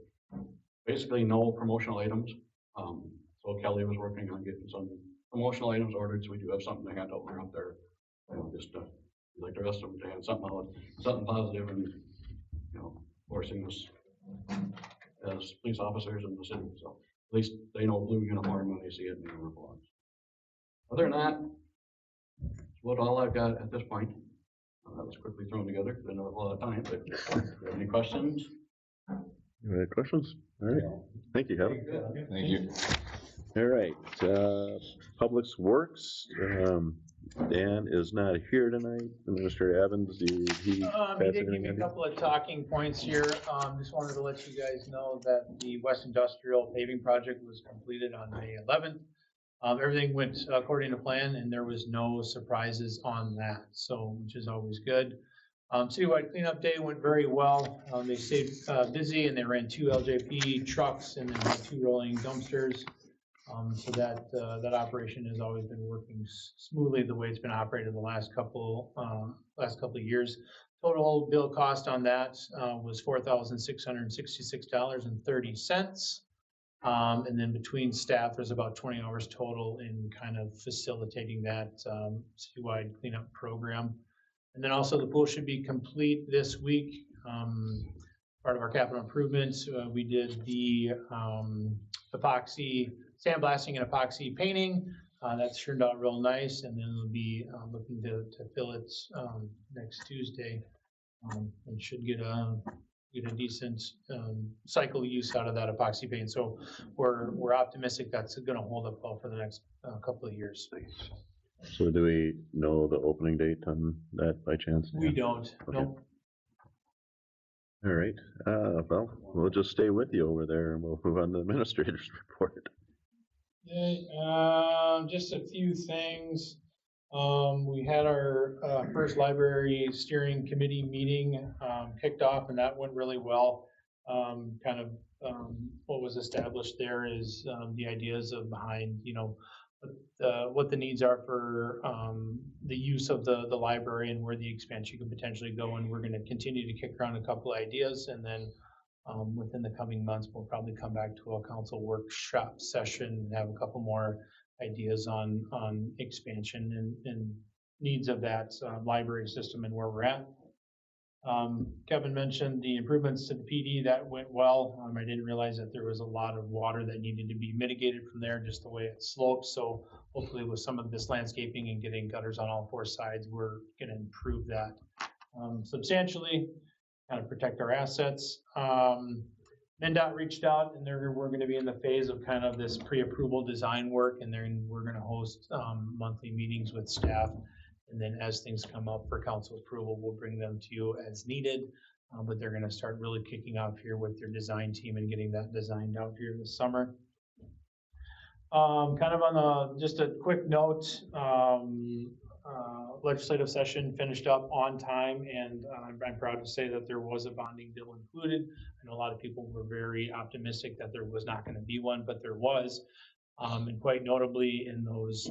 basically no promotional items. So Kelly was working on getting some promotional items ordered, so we do have something to hand out when we're up there. Just like the rest of them, to hand something out, something positive, and forcing us as police officers in the city. So at least they know blue uniform when they see it and they know it belongs. Other than that, that's about all I've got at this point. That was quickly thrown together because I know a lot of time, but if you have any questions? Any questions? All right. Thank you, Kevin. Thank you. All right, Public Works, Dan is not here tonight. Administrator Evans, did he pass He did anything give me a on? couple of talking points here. Just wanted to let you guys know that the West Industrial paving project was completed on May 11th. Everything went according to plan and there was no surprises on that, so, which is always good. Citywide cleanup day went very well. They stayed busy and they ran 2 LJP trucks and then 2 rolling dumpsters. So that operation has always been working smoothly the way it's been operated the last couple of years. Total bill cost on that was $4,666.30. And then between staff, there's about 20 hours total in kind of facilitating that citywide cleanup program. And then also the pool should be complete this week. Part of our capital improvements, we did the epoxy, sandblasting and epoxy painting. That's turned out real nice, and then we'll be looking to fill it next Tuesday, and should get a decent cycle use out of that epoxy paint. So we're optimistic that's going to hold up well for the next couple of years. So do we know the opening date on that by chance? We don't. Okay. Nope. All right, well, we'll just stay with you over there and we'll move on to the administrator's report. Just a few things. We had our first library steering committee meeting kicked off, and that went really well. What was established there is the ideas of behind, what the needs are for the use of the library and where the expansion could potentially go. And we're going to continue to kick around a couple of ideas, and then within the coming months, we'll probably come back to a council workshop session and have a couple more ideas on expansion and needs of that library system and where we're at. Kevin mentioned the improvements to the PD. That went well. I didn't realize that there was a lot of water that needed to be mitigated from there, just the way it slopes. So hopefully with some of this landscaping and getting gutters on all 4 sides, we're going to improve that substantially, kind of protect our assets. MnDOT reached out, and we're going to be in the phase of kind of this pre-approval design work, and then we're going to host monthly meetings with staff. And then as things come up for council approval, we'll bring them to you as needed. But they're going to start really kicking off here with their design team and getting that designed out here this summer. Kind of on just a quick note, legislative session finished up on time, and I'm proud to say that there was a bonding bill included. I know a lot of people were very optimistic that there was not going to be one, but there was. And quite notably in those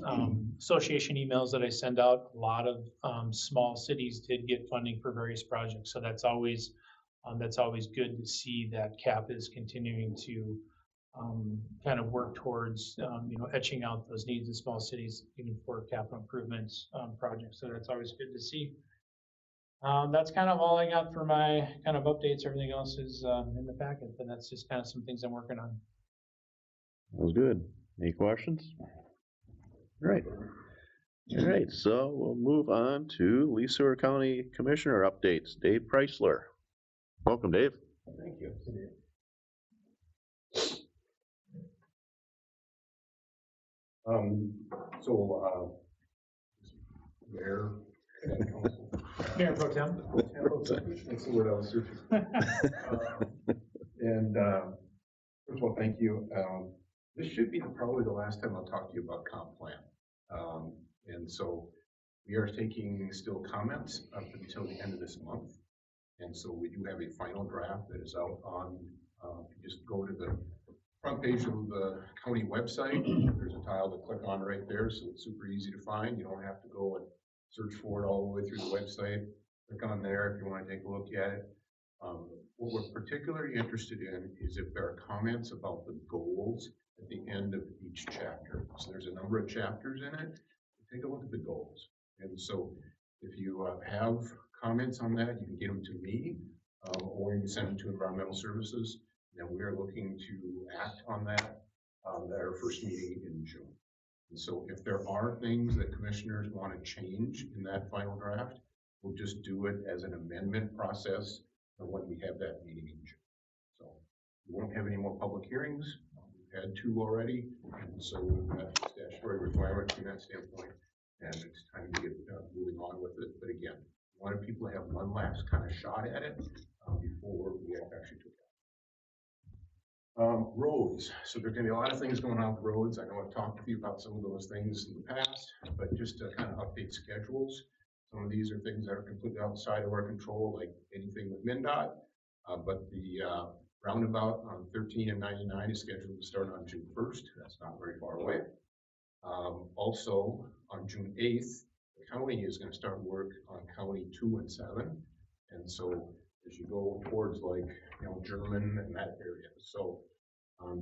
association emails that I send out, a lot of small cities did get funding for various projects. So that's always good to see that CAP is continuing to kind of work towards etching out those needs in small cities, even for capital improvements projects. So that's always good to see. That's kind of all I got for my kind of updates. Everything else is in the packet, but that's just kind of some things I'm working on. That was good. Any questions? right. All right, so we'll move on to Lee Sewer County Commissioner updates. Dave Preisler. Welcome, Dave. Thank you. So, Mayor. Mayor Pro Tem. That's the word I was searching. And, first of all, thank you. This should be probably the last time I'll talk to you about comp plan. And so we are taking still comments up until the end of this month. And so we do have a final draft that is out on, if you just go to the front page of the county website, there's a tile to click on right there, so it's super easy to find. You don't have to go and search for it all the way through the website. Click on there if you want to take a look at it. What we're particularly interested in is if there are comments about the goals at the end of each chapter. So there's a number of chapters in it. Take a look at the goals. And so if you have comments on that, you can get them to me, or you can send them to Environmental Services. And we are looking to act on that at our first meeting in June. And so if there are things that commissioners want to change in that final draft, we'll just do it as an amendment process when we have that meeting in June. So we won't have any more public hearings. We've had 2 already, and so that's a statutory requirement from that standpoint. And it's time to get moving on with it. But again, we wanted people to have one last kind of shot at it before we actually took it. Roads. So there's going to be a lot of things going on with roads. I know I've talked to you about some of those things in the past, but just to kind of update schedules. Some of these are things that are completely outside of our control, like anything with MnDOT. But the roundabout on 13 and 99 is scheduled to start on June 1st. That's not very far away. Also, on June 8th, the county is going to start work on County 2 and 7. And so as you go towards like, German and that area. So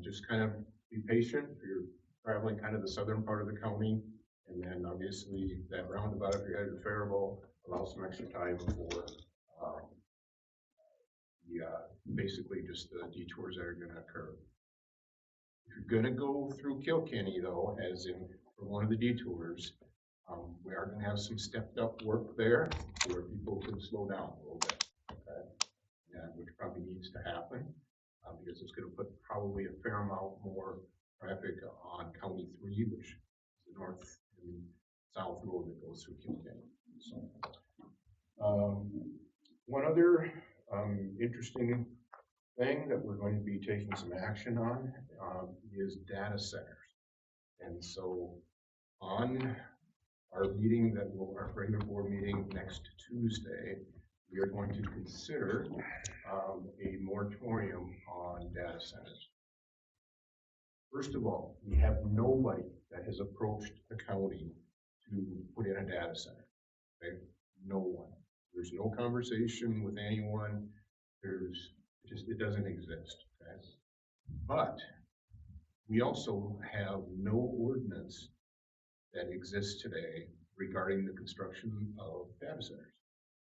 just kind of be patient if you're traveling kind of the southern part of the county. And then obviously that roundabout, if you're headed to Faribault, allow some extra time for basically just the detours that are going to occur. If you're going to go through Kilkenny though, as in for one of the detours, we are going to have some stepped up work there where people can slow down a little bit, okay? And which probably needs to happen because it's going to put probably a fair amount more traffic on County 3, which is the north and south road that goes through Kilkenny. So, one other interesting thing that we're going to be taking some action on is data centers. And so on our meeting our regular board meeting next Tuesday, we are going to consider a moratorium on data centers. First of all, we have nobody that has approached the county to put in a data center, okay? No one. There's no conversation with anyone. It doesn't exist, okay? But we also have no ordinance that exists today regarding the construction of data centers.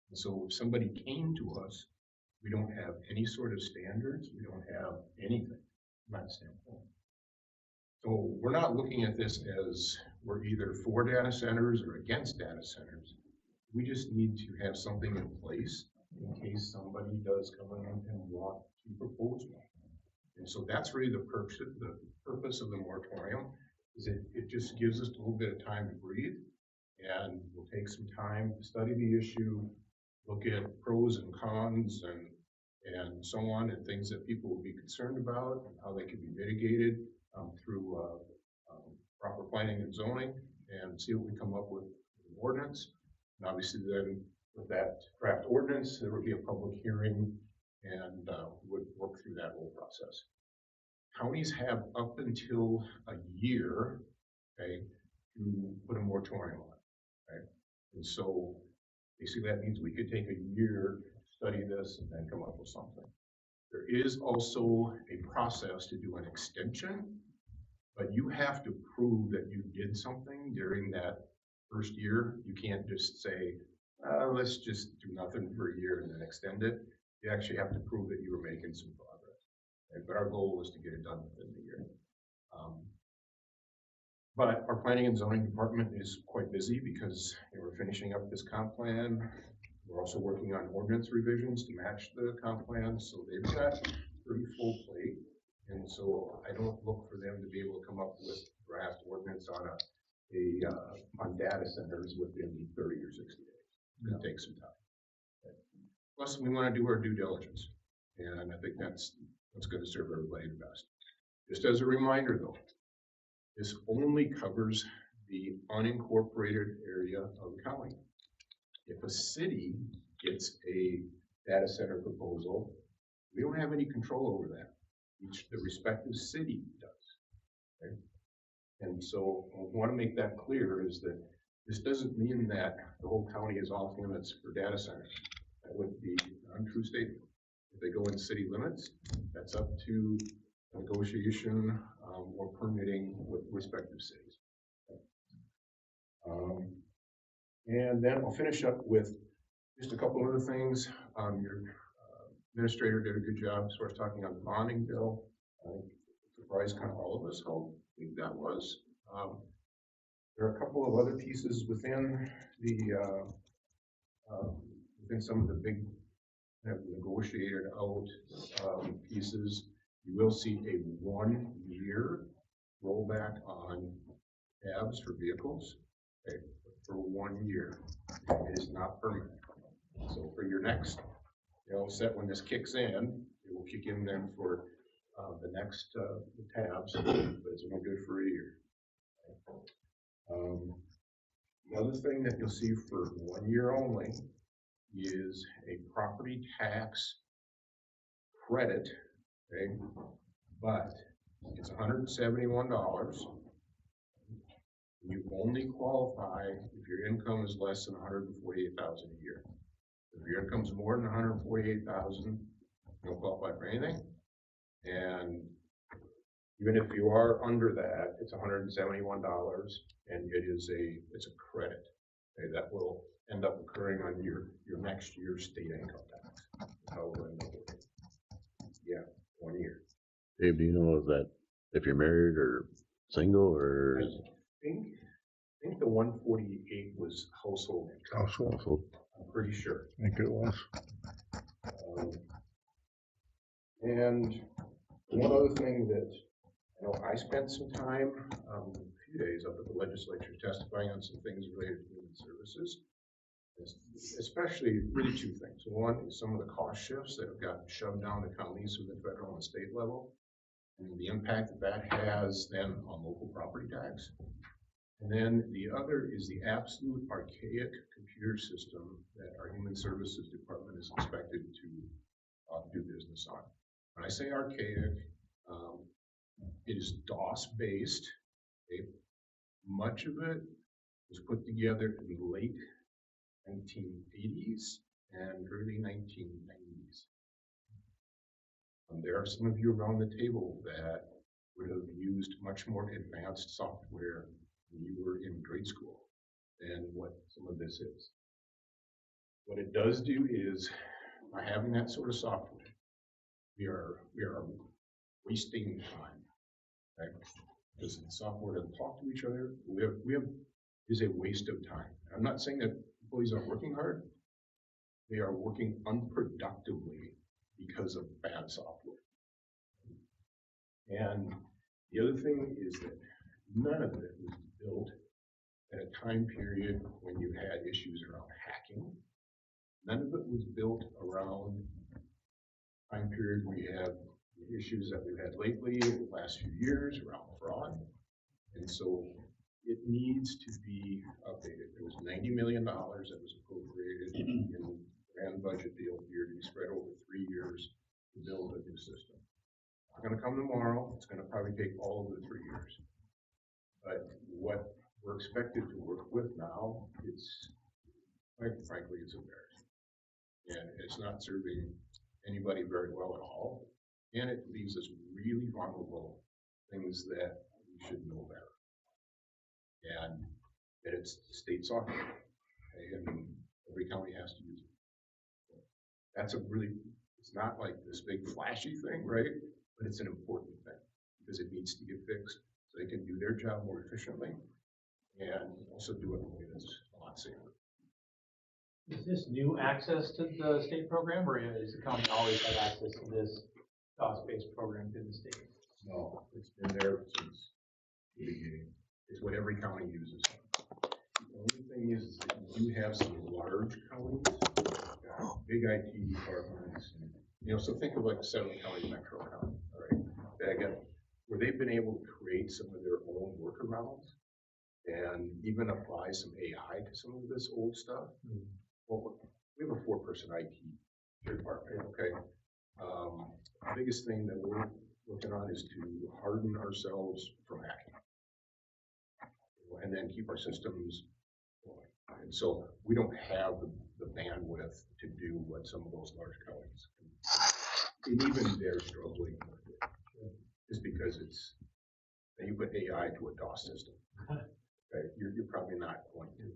And so if somebody came to us, we don't have any sort of standards, we don't have anything from that standpoint. So we're not looking at this as we're either for data centers or against data centers. We just need to have something in place in case somebody does come in and want to propose one. And so that's really the purpose of the moratorium, is it just gives us a little bit of time to breathe, and we'll take some time to study the issue, look at pros and cons and so on, and things that people will be concerned about and how they can be mitigated through proper planning and zoning, and see what we come up with an ordinance. And obviously then with that draft ordinance, there would be a public hearing and would work through that whole process. Counties have up until a year, okay, to put a moratorium on, okay? And so basically that means we could take a year to study this and then come up with something. There is also a process to do an extension, but you have to prove that you did something during that first year. You can't just say, let's just do nothing for a year and then extend it. You actually have to prove that you were making some progress. Right? But our goal is to get it done within the year. But our planning and zoning department is quite busy because we're finishing up this comp plan. We're also working on ordinance revisions to match the comp plan, so they've got pretty full plate. And so I don't look for them to be able to come up with draft ordinance on on data centers within 30 or 60 days. It's gonna take some time. Plus, we wanna do our due diligence. And I think that's what's gonna serve everybody the best. Just as a reminder though, this only covers the unincorporated area of the county. If a city gets a data center proposal, we don't have any control over that. The respective city does. Okay? And so I want to make that clear is that this doesn't mean that the whole county is off limits for data centers. That would be an untrue statement. If they go in city limits, that's up to negotiation or permitting with respective cities. And then I'll finish up with just a couple other things. Your administrator did a good job as far as talking on the bonding bill. I think it surprised kind of all of us how big that was. There are a couple of other pieces within the within some of the big negotiated out pieces. You will see a 1-year rollback on tabs for vehicles. Okay, for 1 year. It is not permanent. So for your next, set when this kicks in, it will kick in then for the next tabs, but it's only good for a year. The other thing that you'll see for 1 year only is a property tax credit, okay, but it's $171. You only qualify if your income is less than $148,000 a year. If your income is more than $148,000, you don't qualify for anything. And even if you are under that, it's $171, and it's a credit. Okay, that will end up occurring on your next year's state income tax. How we'll end up with it. Yeah, 1 year. Dave, do you know if you're married or single or? I think the 148 was household income. Household. I'm pretty sure. I think it was. And one other thing that, I spent some time, a few days up at the legislature testifying on some things related to human services. Especially really two things. One is some of the cost shifts that have gotten shoved down to counties from the federal and state level, and the impact that has then on local property tax. And then the other is the absolute archaic computer system that our Human Services Department is expected to do business on. When I say archaic, it is DOS-based. Okay? Much of it was put together in the late 1980s and early 1990s. There are some of you around the table that would have used much more advanced software when you were in grade school than what some of this is. What it does do is, by having that sort of software, we are wasting time, right? Because the software doesn't talk to each other. Is a waste of time. I'm not saying that employees aren't working hard. They are working unproductively because of bad software. And the other thing is that none of it was built at a time period when you had issues around hacking. None of it was built around a time period where you have the issues that we've had lately in the last few years around fraud. And so it needs to be updated. There was $90 million that was appropriated in the grand budget deal here to be spread over 3 years to build a new system. It's not going to come tomorrow. It's going to probably take all of the 3 years. But what we're expected to work with now, quite frankly, it's embarrassing. And it's not serving anybody very well at all. And it leaves us really vulnerable, things that we should know better. And that it's state software, okay, and every county has to use it. That's it's not like this big flashy thing, right? But it's an important thing because it needs to get fixed so they can do their job more efficiently and also do it in a way that's a lot safer. Is this new access to the state program, or has the county always had access to this cost-based program through the state? No, it's been there since the beginning. It's what every county uses. The only thing is that you do have some large counties, big IT departments, and, you know, so think of like 7-county metro county, all right? That got, where they've been able to create some of their own workarounds and even apply some AI to some of this old stuff. Well, we have a 4-person IT department, okay? The biggest thing that we're working on is to harden ourselves from hacking. And then keep our systems going. And so we don't have the bandwidth to do what some of those large counties can. And even they're struggling with it. Just because it's, you put AI to a DOS system. Okay, you're probably not going to.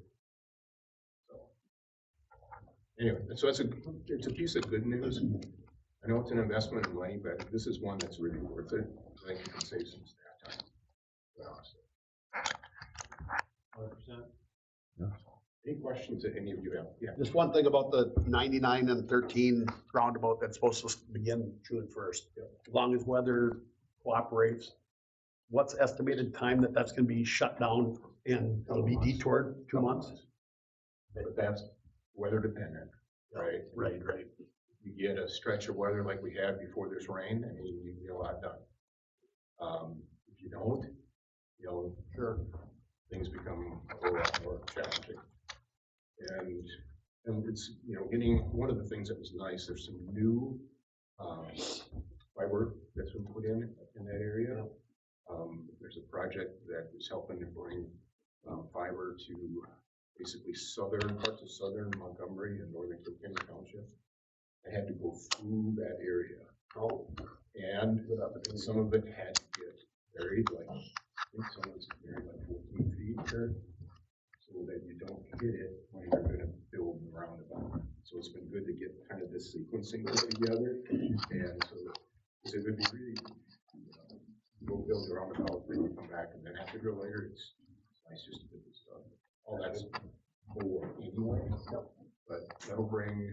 So anyway, so it's a piece of good news. I know it's an investment in money, but this is one that's really worth it. I think you can save some staff time. Honestly. 100%. Any questions that any of you have? Yeah. Just one thing about the 99 and 13 roundabout that's supposed to begin June 1st. As long as weather cooperates, what's estimated time that's gonna be shut down and it'll be detoured? 2 months? But that's weather dependent, right? Right. You get a stretch of weather like we had before this rain, and you can get a lot done. If you don't, you know, Sure. things become a whole lot more challenging. And it's, you know, getting, one of the things that was nice, there's some new fiber that's been put in that area. There's a project that is helping to bring fiber to basically parts of southern Montgomery and northern Kilkenny Township. I had to go through that area. And some of it had to get buried, like, I think some of it's buried like 14 feet there, so that you don't hit it when you're gonna build the roundabout. So it's been good to get kind of this sequencing together, and so it would be really, go build the roundabout, then you come back, and then have to go later. It's nice just to get this done. All that's for anyway, but that'll bring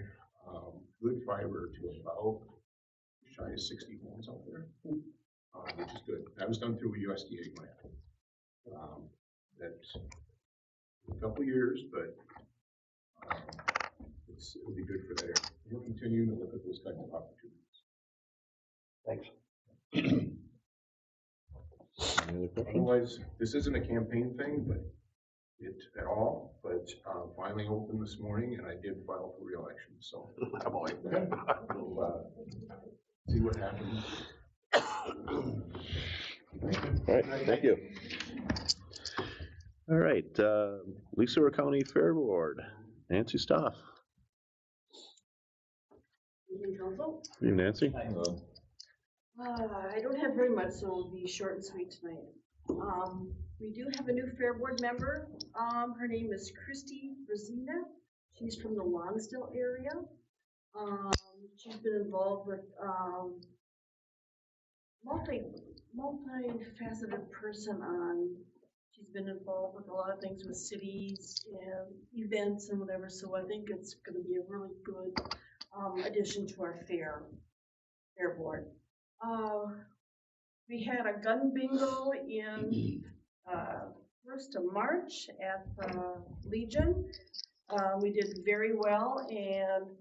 good fiber to about shy of 60 homes out there, which is good. That was done through a USDA grant. That's a couple years, but it'll be good for that area. We'll continue to look at those types of opportunities. Thanks. Any other questions? Otherwise, this isn't a campaign thing, but finally opened this morning, and I did file for re-election, so we'll see what happens. All right, thank you. All right, Leesore County Fair Board, Nancy Stoff. Evening, Council. Hey, Nancy. I don't have very much, so it'll be short and sweet tonight. We do have a new Fair Board member. Her name is Christy Brazina. She's from the Lonsdale area. She's been involved with multifaceted person she's been involved with a lot of things with cities and events and whatever, so I think it's gonna be a really good addition to our fair board. We had a gun bingo in 1st of March at the Legion. We did very well, and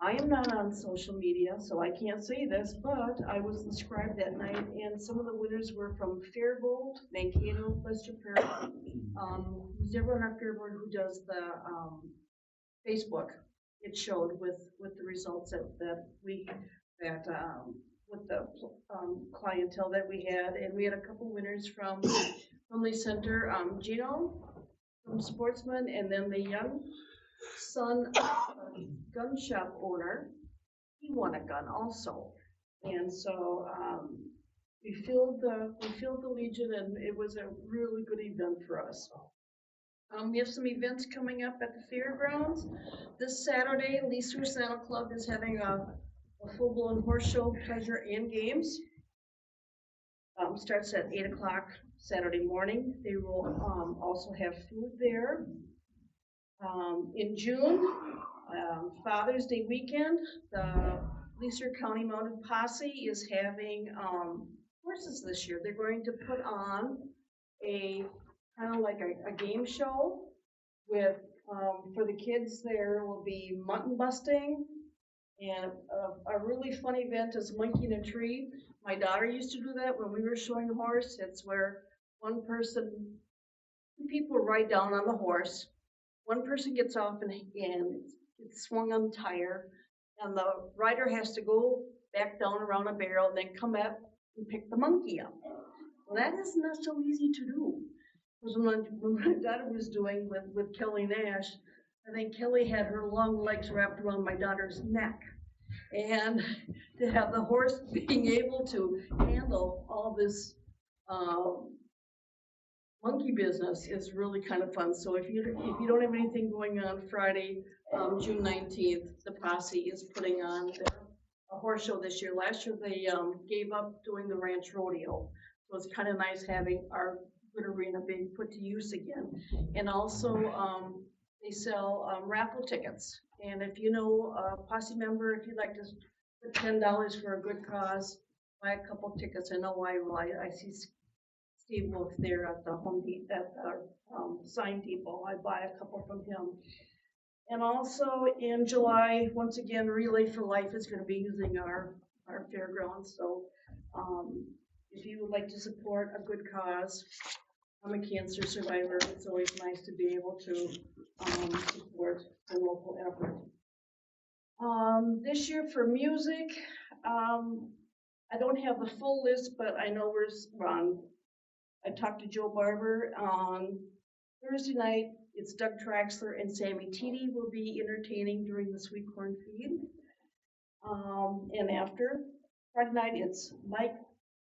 I am not on social media, so I can't say this, but I was inscribed that night, and some of the winners were from Faribault, Mankato, Lester Prairie. Who's ever on our fair board who does the Facebook, it showed with the results with the clientele that we had, and we had a couple winners from Lee Center, Gino from Sportsman, and then the young son gun shop owner, he won a gun also. And so we filled the Legion, and it was a really good event for us. We have some events coming up at the fairgrounds. This Saturday, Leesore Saddle Club is having a full-blown horse show, pleasure, and games. starts at 8 o'clock Saturday morning. They will, also have food there. In June, Father's Day weekend, the Leicester County Mounted Posse is having, horses this year. They're going to put on a, kind of like a game show with, for the kids, there will be mutton busting, and a really fun event is monkey in a tree. My daughter used to do that when we were showing a horse. It's where two people ride down on the horse. One person gets off and it's swung on the tire, and the rider has to go back down around a barrel and then come up and pick the monkey up. Well, that is not so easy to do. Because when my daughter was doing with Kelly Nash, I think Kelly had her long legs wrapped around my daughter's neck. And to have the horse being able to handle all this monkey business is really kind of fun. So if you don't have anything going on Friday, June 19th, the Posse is putting on a horse show this year. Last year they gave up doing the ranch rodeo. So it's kind of nice having our good arena being put to use again. And also they sell raffle tickets. And if you know a Posse member, if you'd like to put $10 for a good cause, buy a couple tickets. I know I will. I see Steve Wolf there at the sign depot. I buy a couple from him. And also in July, once again, Relay for Life is going to be using our fairgrounds. So if you would like to support a good cause, I'm a cancer survivor. It's always nice to be able to support the local effort. This year for music, I don't have the full list, but I know we're on. I talked to Joe Barber on Thursday night. It's Doug Traxler and Sammy Teedy will be entertaining during the Sweet Corn Feed. And after Friday night, it's Mike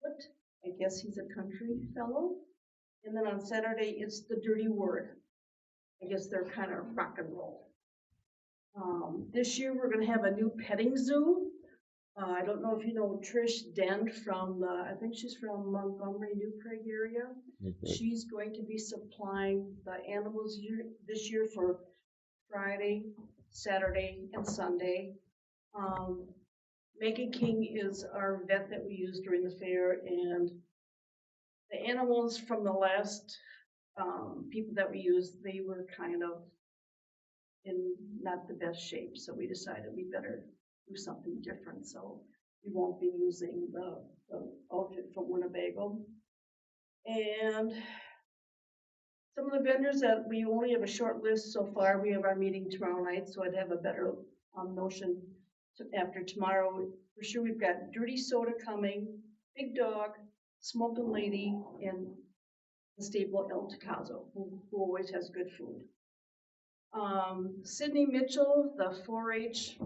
Foot. I guess he's a country fellow. And then on Saturday, it's the Dirty Word. I guess they're kind of rock and roll. This year, we're going to have a new petting zoo. I don't know if you know Trish Dent from, I think she's from Montgomery, New Prague area. Okay. She's going to be supplying the animals this year for Friday, Saturday, and Sunday. Megan King is our vet that we use during the fair, and the animals from the last people that we used, they were kind of in not the best shape, so we decided we better do something different. So we won't be using the outfit from Winnebago. And some of the vendors that we only have a short list so far. We have our meeting tomorrow night, so I'd have a better notion after tomorrow. For sure, we've got Dirty Soda coming, Big Dog, Smoking Lady, and the stable El Tacazo, who always has good food. Sydney Mitchell, the 4-H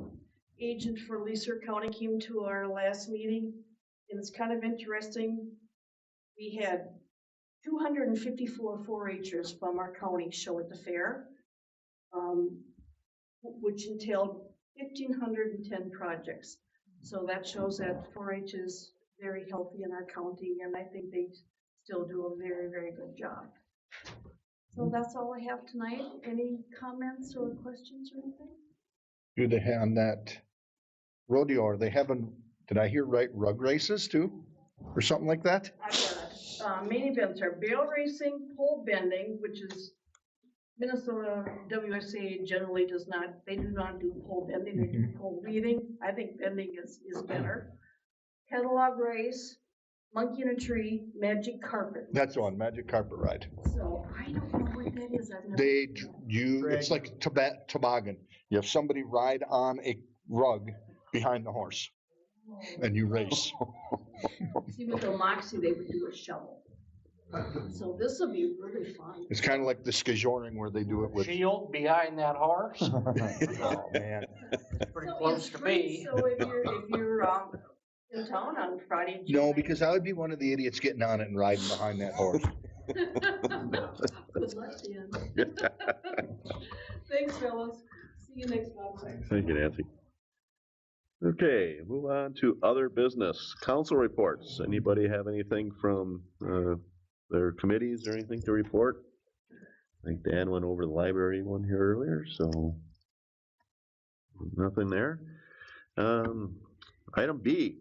agent for Leicester County, came to our last meeting, and it's kind of interesting. We had 254 4-Hers from our county show at the fair, which entailed 1,510 projects. So that shows that 4-H is very healthy in our county, and I think they still do a very, very good job. So that's all I have tonight. Any comments or questions or anything? Do they have on that rodeo? Are they having, did I hear right, rug races too? Or something like that? I've got main events are bale racing, pole bending, which is Minnesota WSA generally does not, they do not do pole bending, they do pole weaving. I think bending is better. Catalog race, monkey in a tree, magic carpet. That's on magic carpet ride. So I don't know what that is. I've never It's like toboggan. You have somebody ride on a rug behind the horse, and you race. See, with the Moxie, they would do a shovel. So this will be really fun. It's kind of like the skijoring where they do it with shield behind that horse. Oh man, pretty close to me. So if you're in town on Friday. No, because I would be one of the idiots getting on it and riding behind that horse. Good luck, Dan. Thanks, fellas. See you next month. Thank you, Nancy. Okay, move on to other business. Council reports. Anybody have anything from their committees or anything to report? I think Dan went over the library one here earlier, so nothing there. Item B,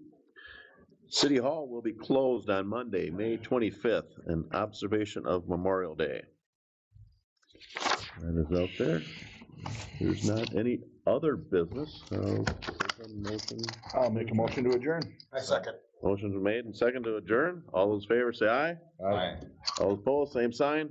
City Hall will be closed on Monday, May 25th, in observation of Memorial Day. That is out there. There's not any other business, so I'll make a motion to adjourn. I second. motions are made and second to adjourn. All those in favor say aye. Aye. All opposed, same sign.